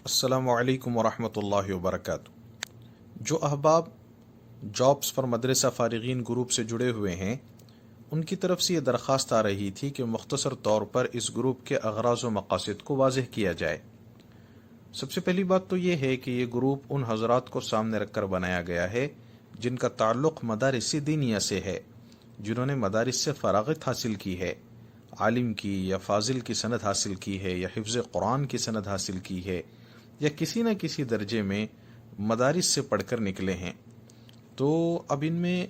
السلام علیکم ورحمۃ اللہ وبرکاتہ۔ جو احباب جابس فار مدرسہ فارغین گروپ سے جڑے ہوئے ہیں، ان کی طرف سے یہ درخواست آ رہی تھی کہ مختصر طور پر اس گروپ کے اغراض و مقاصد کو واضح کیا جائے۔ سب سے پہلی بات تو یہ ہے کہ یہ گروپ ان حضرات کو سامنے رکھ کر بنایا گیا ہے جن کا تعلق مدارس دینیہ سے ہے، جنہوں نے مدارس سے فراغت حاصل کی ہے، عالم کی یا فاضل کی سند حاصل کی ہے، یا حفظ قرآن کی سند حاصل کی ہے، یا کسی نہ کسی درجے میں مدارس سے پڑھ کر نکلے ہیں۔ تو اب ان میں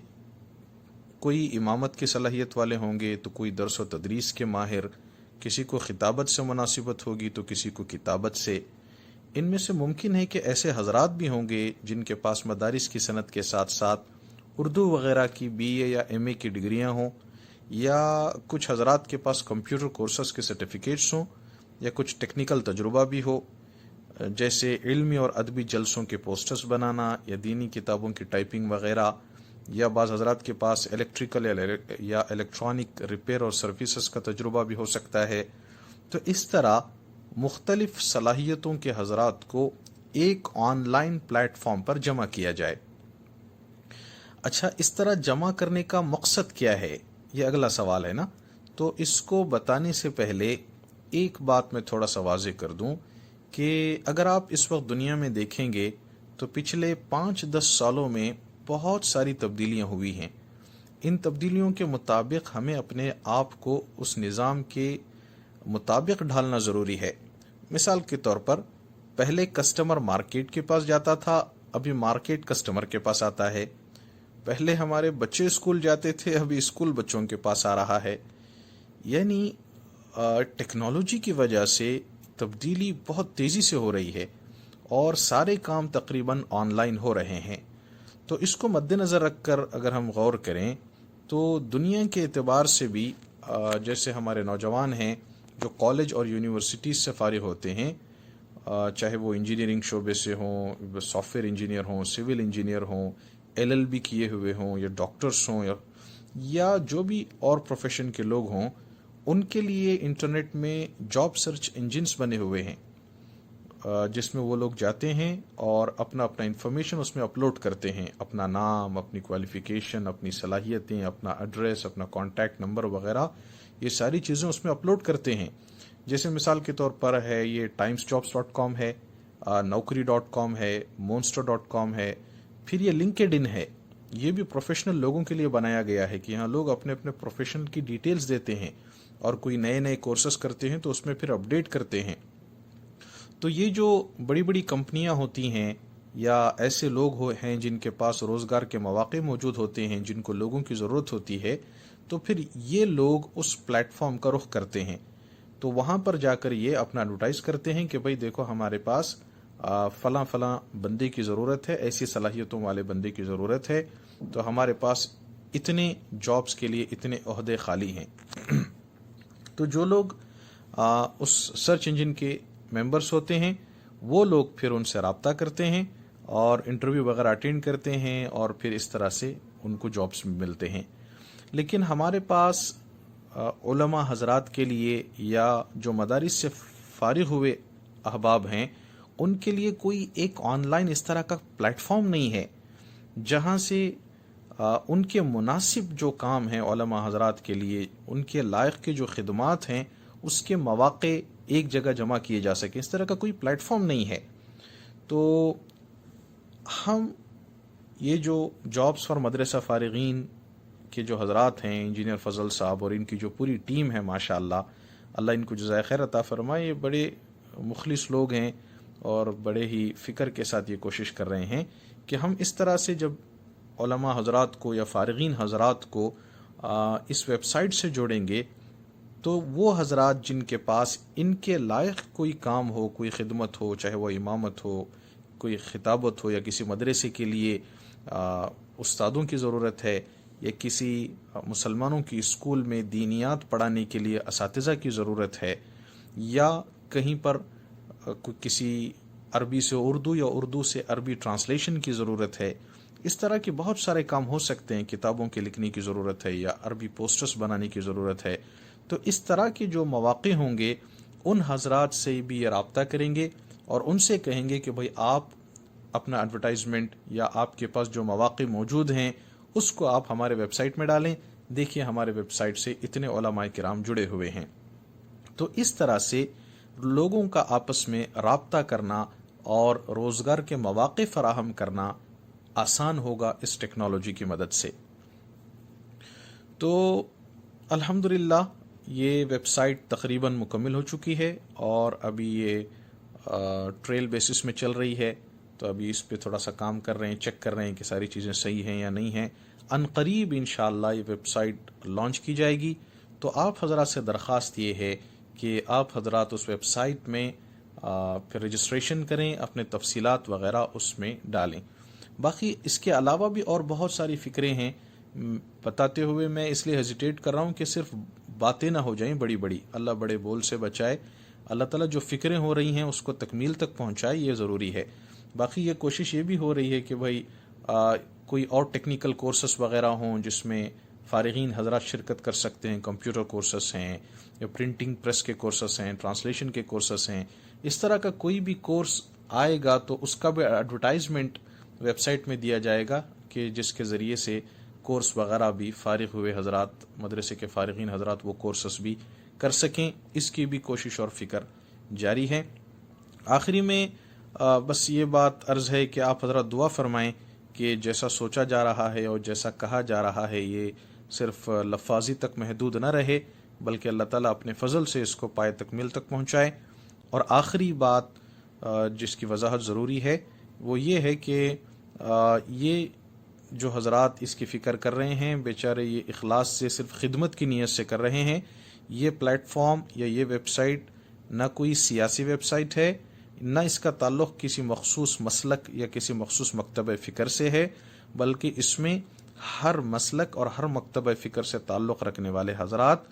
کوئی امامت کی صلاحیت والے ہوں گے، تو کوئی درس و تدریس کے ماہر، کسی کو خطابت سے مناسبت ہوگی تو کسی کو کتابت سے۔ ان میں سے ممکن ہے کہ ایسے حضرات بھی ہوں گے جن کے پاس مدارس کی صنعت کے ساتھ ساتھ اردو وغیرہ کی BA یا MA کی ڈگریاں ہوں، یا کچھ حضرات کے پاس کمپیوٹر کورسز کے سرٹیفکیٹس ہوں، یا کچھ ٹیکنیکل تجربہ بھی ہو، جیسے علمی اور ادبی جلسوں کے پوسٹرز بنانا یا دینی کتابوں کی ٹائپنگ وغیرہ، یا بعض حضرات کے پاس الیکٹریکل یا الیکٹرانک ریپیئر اور سروسز کا تجربہ بھی ہو سکتا ہے۔ تو اس طرح مختلف صلاحیتوں کے حضرات کو ایک آن لائن پلیٹ فارم پر جمع کیا جائے۔ اچھا، اس طرح جمع کرنے کا مقصد کیا ہے، یہ اگلا سوال ہے نا۔ تو اس کو بتانے سے پہلے ایک بات میں تھوڑا سا واضح کر دوں کہ اگر آپ اس وقت دنیا میں دیکھیں گے تو پچھلے 5-10 سالوں میں بہت ساری تبدیلیاں ہوئی ہیں۔ ان تبدیلیوں کے مطابق ہمیں اپنے آپ کو اس نظام کے مطابق ڈھالنا ضروری ہے۔ مثال کے طور پر پہلے کسٹمر مارکیٹ کے پاس جاتا تھا، ابھی مارکیٹ کسٹمر کے پاس آتا ہے۔ پہلے ہمارے بچے اسکول جاتے تھے، ابھی اسکول بچوں کے پاس آ رہا ہے۔ یعنی ٹیکنالوجی کی وجہ سے تبدیلی بہت تیزی سے ہو رہی ہے اور سارے کام تقریباً آن لائن ہو رہے ہیں۔ تو اس کو مد نظر رکھ کر اگر ہم غور کریں تو دنیا کے اعتبار سے بھی جیسے ہمارے نوجوان ہیں جو کالج اور یونیورسٹیز سے فارغ ہوتے ہیں، چاہے وہ انجینئرنگ شعبے سے ہوں، سافٹ ویئر انجینئر ہوں، سول انجینئر ہوں، LLB کیے ہوئے ہوں، یا ڈاکٹرز ہوں، یا جو بھی اور پروفیشن کے لوگ ہوں، ان کے لیے انٹرنیٹ میں جاب سرچ انجنز بنے ہوئے ہیں، جس میں وہ لوگ جاتے ہیں اور اپنا انفارمیشن اس میں اپلوڈ کرتے ہیں، اپنا نام، اپنی کوالیفیکیشن، اپنی صلاحیتیں، اپنا ایڈریس، اپنا کانٹیکٹ نمبر وغیرہ، یہ ساری چیزیں اس میں اپلوڈ کرتے ہیں۔ جیسے مثال کے طور پر ہے یہ timesjobs.com ہے، naukri.com ہے، monster.com ہے، پھر یہ LinkedIn ہے۔ یہ بھی پروفیشنل لوگوں کے لیے بنایا گیا ہے کہ یہاں لوگ اپنے اپنے پروفیشن کی ڈیٹیلز دیتے ہیں، اور کوئی نئے کورسز کرتے ہیں تو اس میں پھر اپڈیٹ کرتے ہیں۔ تو یہ جو بڑی بڑی کمپنیاں ہوتی ہیں یا ایسے لوگ ہیں جن کے پاس روزگار کے مواقع موجود ہوتے ہیں، جن کو لوگوں کی ضرورت ہوتی ہے، تو پھر یہ لوگ اس پلیٹ فارم کا رخ کرتے ہیں، تو وہاں پر جا کر یہ اپنا ایڈورٹائز کرتے ہیں کہ بھئی دیکھو ہمارے پاس فلاں فلاں بندے کی ضرورت ہے، ایسی صلاحیتوں والے بندے کی ضرورت ہے، تو ہمارے پاس اتنے جابز کے لیے اتنے عہدے خالی ہیں۔ تو جو لوگ اس سرچ انجن کے ممبرس ہوتے ہیں، وہ لوگ پھر ان سے رابطہ کرتے ہیں اور انٹرویو وغیرہ اٹینڈ کرتے ہیں، اور پھر اس طرح سے ان کو جابس ملتے ہیں۔ لیکن ہمارے پاس علماء حضرات کے لیے یا جو مدارس سے فارغ ہوئے احباب ہیں، ان کے لیے کوئی ایک آن لائن اس طرح کا پلیٹ فارم نہیں ہے جہاں سے ان کے مناسب جو کام ہیں علماء حضرات کے لیے، ان کے لائق کے جو خدمات ہیں، اس کے مواقع ایک جگہ جمع کیے جا سکیں۔ اس طرح کا کوئی پلیٹ فارم نہیں ہے۔ تو ہم یہ جو جابس فار مدرسہ فارغین کے جو حضرات ہیں، انجینئر فضل صاحب اور ان کی جو پوری ٹیم ہے، ماشاءاللہ، اللہ ان کو جزائے خیر عطا فرمائے، یہ بڑے مخلص لوگ ہیں اور بڑے ہی فکر کے ساتھ یہ کوشش کر رہے ہیں کہ ہم اس طرح سے جب علماء حضرات کو یا فارغین حضرات کو اس ویب سائٹ سے جوڑیں گے، تو وہ حضرات جن کے پاس ان کے لائق کوئی کام ہو، کوئی خدمت ہو، چاہے وہ امامت ہو، کوئی خطابت ہو، یا کسی مدرسے کے لیے استادوں کی ضرورت ہے، یا کسی مسلمانوں کی اسکول میں دینیات پڑھانے کے لیے اساتذہ کی ضرورت ہے، یا کہیں پر کسی عربی سے اردو یا اردو سے عربی ٹرانسلیشن کی ضرورت ہے، اس طرح کے بہت سارے کام ہو سکتے ہیں، کتابوں کے لکھنے کی ضرورت ہے یا عربی پوسٹرز بنانے کی ضرورت ہے۔ تو اس طرح کے جو مواقع ہوں گے، ان حضرات سے بھی یہ رابطہ کریں گے اور ان سے کہیں گے کہ بھائی آپ اپنا ایڈورٹائزمنٹ یا آپ کے پاس جو مواقع موجود ہیں اس کو آپ ہمارے ویب سائٹ میں ڈالیں. دیکھیے ہمارے ویب سائٹ سے اتنے علماء کرام جڑے ہوئے ہیں. تو اس طرح سے لوگوں کا آپس میں رابطہ کرنا اور روزگار کے مواقع فراہم کرنا آسان ہوگا اس ٹیکنالوجی کی مدد سے. تو الحمدللہ یہ ویب سائٹ تقریباً مکمل ہو چکی ہے اور ابھی یہ ٹریل بیسس میں چل رہی ہے. تو ابھی اس پہ تھوڑا سا کام کر رہے ہیں، چیک کر رہے ہیں کہ ساری چیزیں صحیح ہیں یا نہیں ہیں. عنقریب انشاءاللہ یہ ویب سائٹ لانچ کی جائے گی. تو آپ حضرات سے درخواست یہ ہے کہ آپ حضرات اس ویب سائٹ میں پھر رجسٹریشن کریں، اپنے تفصیلات وغیرہ اس میں ڈالیں. باقی اس کے علاوہ بھی اور بہت ساری فکریں ہیں، بتاتے ہوئے میں اس لیے ہیزیٹیٹ کر رہا ہوں کہ صرف باتیں نہ ہو جائیں بڑی بڑی. اللہ بڑے بول سے بچائے. اللہ تعالیٰ جو فکریں ہو رہی ہیں اس کو تکمیل تک پہنچائے، یہ ضروری ہے. باقی یہ کوشش یہ بھی ہو رہی ہے کہ بھائی کوئی اور ٹیکنیکل کورسز وغیرہ ہوں جس میں فارغین حضرات شرکت کر سکتے ہیں. کمپیوٹر کورسز ہیں یا پرنٹنگ پریس کے کورسز ہیں، ٹرانسلیشن کے کورسز ہیں. اس طرح کا کوئی بھی کورس آئے گا تو اس کا بھی ایڈورٹائزمنٹ ویب سائٹ میں دیا جائے گا کہ جس کے ذریعے سے کورس وغیرہ بھی فارغ ہوئے حضرات، مدرسے کے فارغین حضرات وہ کورسز بھی کر سکیں. اس کی بھی کوشش اور فکر جاری ہے. آخری میں بس یہ بات عرض ہے کہ آپ حضرات دعا فرمائیں کہ جیسا سوچا جا رہا ہے اور جیسا کہا جا رہا ہے یہ صرف لفاظی تک محدود نہ رہے، بلکہ اللہ تعالیٰ اپنے فضل سے اس کو پائے تکمیل تک پہنچائے. اور آخری بات جس کی وضاحت ضروری ہے وہ یہ ہے کہ یہ جو حضرات اس کی فکر کر رہے ہیں بیچارے یہ اخلاص سے صرف خدمت کی نیت سے کر رہے ہیں. یہ پلیٹ فارم یا یہ ویب سائٹ نہ کوئی سیاسی ویب سائٹ ہے، نہ اس کا تعلق کسی مخصوص مسلک یا کسی مخصوص مکتبہ فکر سے ہے، بلکہ اس میں ہر مسلک اور ہر مکتبہ فکر سے تعلق رکھنے والے حضرات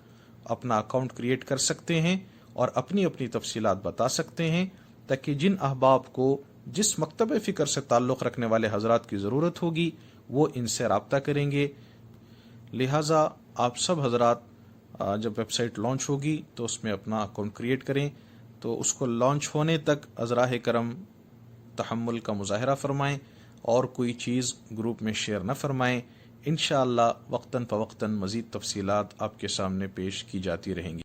اپنا اکاؤنٹ کریٹ کر سکتے ہیں اور اپنی اپنی تفصیلات بتا سکتے ہیں، تاکہ جن احباب کو جس مکتبہ فکر سے تعلق رکھنے والے حضرات کی ضرورت ہوگی وہ ان سے رابطہ کریں گے. لہٰذا آپ سب حضرات جب ویب سائٹ لانچ ہوگی تو اس میں اپنا اکاؤنٹ کریٹ کریں. تو اس کو لانچ ہونے تک ازراہ کرم تحمل کا مظاہرہ فرمائیں اور کوئی چیز گروپ میں شیئر نہ فرمائیں. انشاءاللہ وقتاً فوقتاً مزید تفصیلات آپ کے سامنے پیش کی جاتی رہیں گی.